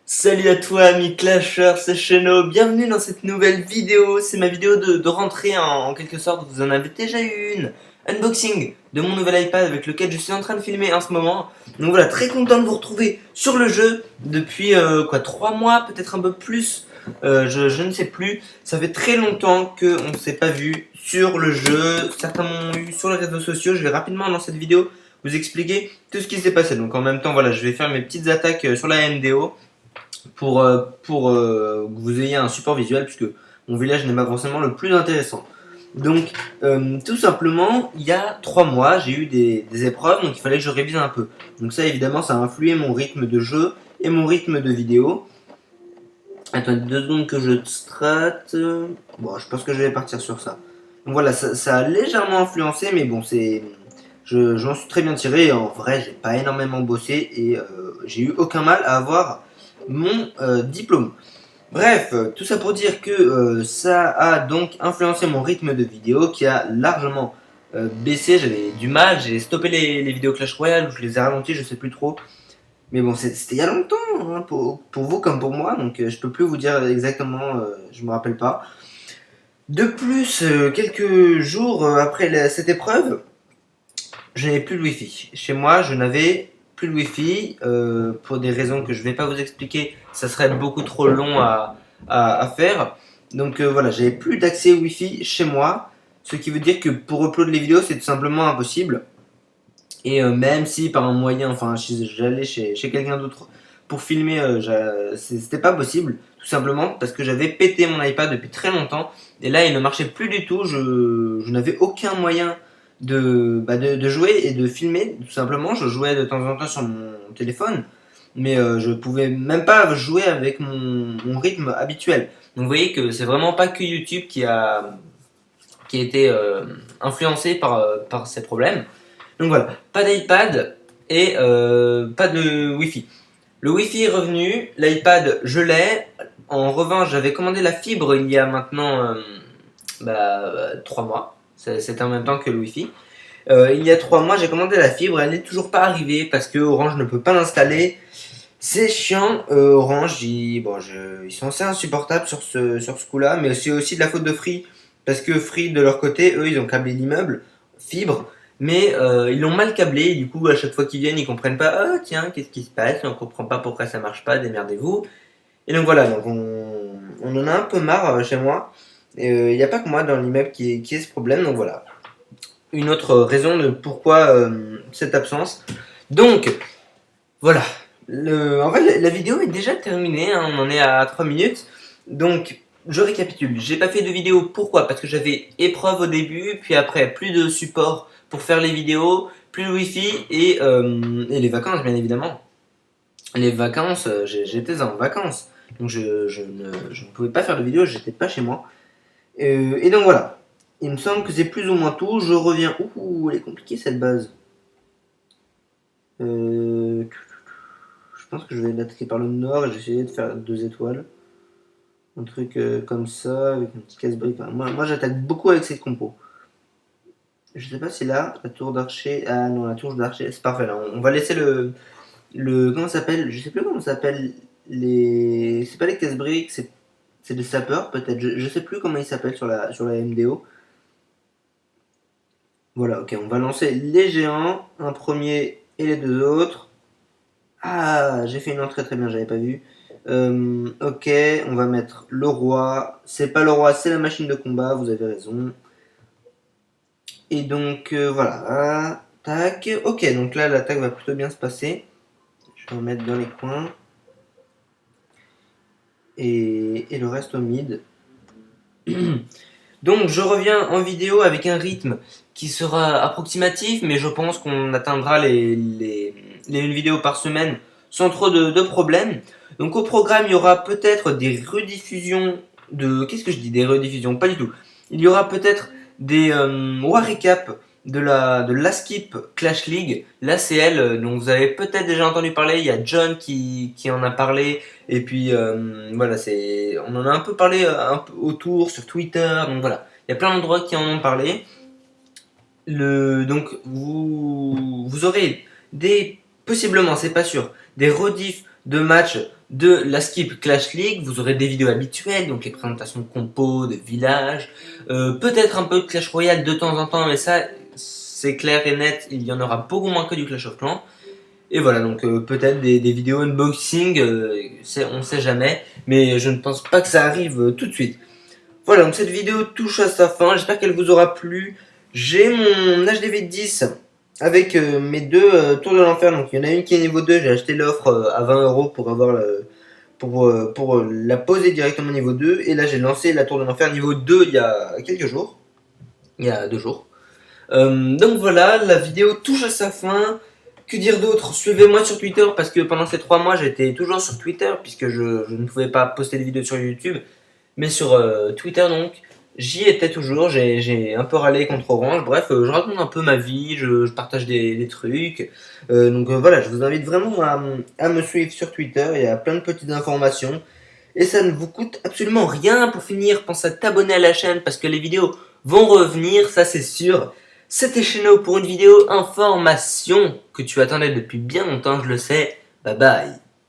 Salut à toi ami Clasher, c'est Cheno, bienvenue dans cette nouvelle vidéo, c'est ma vidéo de rentrée en quelque sorte, vous en avez déjà eu une, unboxing de mon nouvel iPad avec lequel je suis en train de filmer en ce moment. Donc voilà, très content de vous retrouver sur le jeu depuis 3 mois, peut-être un peu plus, je ne sais plus, ça fait très longtemps qu'on ne s'est pas vu sur le jeu, certains m'ont eu sur les réseaux sociaux, je vais rapidement dans cette vidéo vous expliquer tout ce qui s'est passé. Donc en même temps voilà, je vais faire mes petites attaques sur la MDO pour que vous ayez un support visuel, puisque mon village n'est pas forcément le plus intéressant. Donc, tout simplement, il y a 3 mois, j'ai eu des épreuves, donc il fallait que je révise un peu. Donc ça, évidemment, ça a influé mon rythme de jeu et mon rythme de vidéo. Attendez 2 secondes que je strate. Bon, je pense que je vais partir sur ça. Donc voilà, ça a légèrement influencé, mais bon, j'en suis très bien tiré. En vrai, j'ai pas énormément bossé et j'ai eu aucun mal à avoir mon diplôme. Bref, tout ça pour dire que ça a donc influencé mon rythme de vidéo qui a largement baissé. J'avais du mal, j'ai stoppé les vidéos Clash Royale, je les ai ralentis, je sais plus trop. Mais bon, c'était il y a longtemps, hein, pour vous comme pour moi, donc je peux plus vous dire exactement, je me rappelle pas. De plus, quelques jours après cette épreuve, je n'avais plus de wifi. Chez moi, je n'avais plus de wifi pour des raisons que je ne vais pas vous expliquer. Ça serait beaucoup trop long à faire. Donc voilà, j'avais plus d'accès wifi chez moi. Ce qui veut dire que pour upload les vidéos, c'est tout simplement impossible. Et même si par un moyen, enfin, j'allais chez quelqu'un d'autre pour filmer, c'était pas possible. Tout simplement parce que j'avais pété mon iPad depuis très longtemps. Et là, il ne marchait plus du tout. Je n'avais aucun moyen de jouer et de filmer. Tout simplement, je jouais de temps en temps sur mon téléphone. Mais je pouvais même pas jouer avec mon rythme habituel. Donc vous voyez que c'est vraiment pas que YouTube qui a été influencé par ces problèmes. Donc voilà, pas d'iPad et pas de Wi-Fi. Le Wi-Fi est revenu, l'iPad je l'ai. En revanche, j'avais commandé la fibre il y a maintenant 3 mois. C'était en même temps que le Wi-Fi. Il y a 3 mois, j'ai commandé la fibre, elle n'est toujours pas arrivée parce que Orange ne peut pas l'installer. C'est chiant, Orange, ils sont assez insupportables sur ce coup-là, mais c'est aussi de la faute de Free, parce que Free, de leur côté, eux, ils ont câblé l'immeuble, fibre, mais ils l'ont mal câblé, et du coup, à chaque fois qu'ils viennent, ils comprennent pas, ah tiens, qu'est-ce qui se passe, on comprend pas pourquoi ça marche pas, démerdez-vous. Et donc voilà, donc on en a un peu marre chez moi, et il n'y a pas que moi dans l'immeuble qui ait ce problème, donc voilà. Une autre raison de pourquoi cette absence. Donc, voilà. En fait, la vidéo est déjà terminée, hein, on en est à 3 minutes. Donc, je récapitule. J'ai pas fait de vidéo, pourquoi? Parce que j'avais épreuve au début, puis après, plus de support pour faire les vidéos, plus de wifi et les vacances, bien évidemment. Les vacances, j'étais en vacances. Donc, je ne pouvais pas faire de vidéo, j'étais pas chez moi. Et donc, voilà. Il me semble que c'est plus ou moins tout. Je reviens. Ouh, elle est compliquée cette base. Je pense que je vais l'attaquer par le nord et j'essayer de faire 2 étoiles. Un truc comme ça, avec un petit casse-brique. Enfin, moi j'attaque beaucoup avec cette compo. Je sais pas si là, la tour d'archer. Ah non, la tour d'archer, c'est parfait là. On va laisser comment ça s'appelle? Je sais plus comment ça s'appelle. C'est pas les casse-briques, c'est des sapeurs peut-être. Je sais plus comment ils s'appellent sur la MDO. Voilà, ok, on va lancer les géants. Un premier et les 2 autres. Ah, j'ai fait une entrée très bien, j'avais pas vu. Ok, on va mettre le roi. C'est pas le roi, c'est la machine de combat, vous avez raison. Et donc voilà, tac. Ok, donc là l'attaque va plutôt bien se passer. Je vais en mettre dans les coins. Et le reste au mid. Donc je reviens en vidéo avec un rythme qui sera approximatif, mais je pense qu'on atteindra une vidéo par semaine sans trop de problèmes. Donc au programme, il y aura peut-être des rediffusions de... Qu'est-ce que je dis? Des rediffusions? Pas du tout. Il y aura peut-être des war recap de l'ASKIP Clash League, l'ACL, dont vous avez peut-être déjà entendu parler. Il y a John qui en a parlé. Et puis voilà, on en a un peu parlé un peu autour sur Twitter, donc voilà, il y a plein d'endroits qui en ont parlé. Donc vous aurez possiblement, c'est pas sûr, des rediffs de matchs de la Skip Clash League, vous aurez des vidéos habituelles, donc les présentations de compos, de villages, peut-être un peu de Clash Royale de temps en temps, mais ça c'est clair et net, il y en aura beaucoup moins que du Clash of Clans. Et voilà, donc peut-être des vidéos unboxing, on sait jamais, mais je ne pense pas que ça arrive tout de suite. Voilà, donc cette vidéo touche à sa fin, j'espère qu'elle vous aura plu. J'ai mon HDV10 avec mes deux tours de l'enfer, donc il y en a une qui est niveau 2, j'ai acheté l'offre à 20 € pour avoir pour la poser directement niveau 2, et là j'ai lancé la tour de l'enfer niveau 2 il y a quelques jours, il y a 2 jours. Donc voilà, la vidéo touche à sa fin. Que dire d'autre? Suivez-moi sur Twitter parce que pendant ces 3 mois j'étais toujours sur Twitter puisque je ne pouvais pas poster des vidéos sur YouTube, mais sur Twitter donc j'y étais toujours. J'ai un peu râlé contre Orange, bref, je raconte un peu ma vie, je partage des trucs, donc voilà, je vous invite vraiment à me suivre sur Twitter, il y a plein de petites informations et ça ne vous coûte absolument rien. Pour finir, pense à t'abonner à la chaîne parce que les vidéos vont revenir, ça c'est sûr. C'était Cheno pour une vidéo information que tu attendais depuis bien longtemps, je le sais. Bye bye.